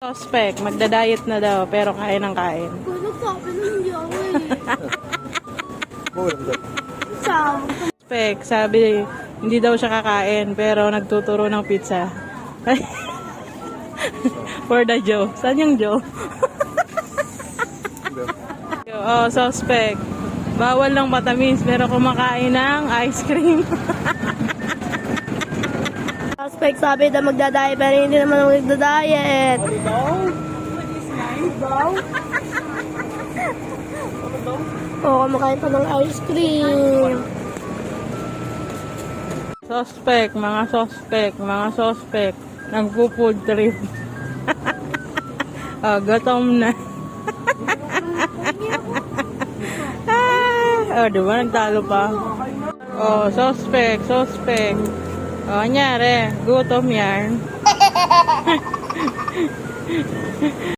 Suspect, magda-diet na daw, pero kain ng kain. Kung nagsabi na hindi ako Suspect, sabi, hindi daw siya kakain, pero nagtuturo ng pizza. For the Joe. Saan yung Joe? Oh, suspect. Bawal ng matamis, pero kumakain ng ice cream. Suspect sabi na magda-diet, pero hindi naman ako magda-diet. Oo, kumakain pa ng ice cream. Suspect, mga suspect. Nagpo-food trip. Oh, gutom na. Oh, diba? Nagtalo pa. Oh, suspect. Oh, anyari. Gutom yan.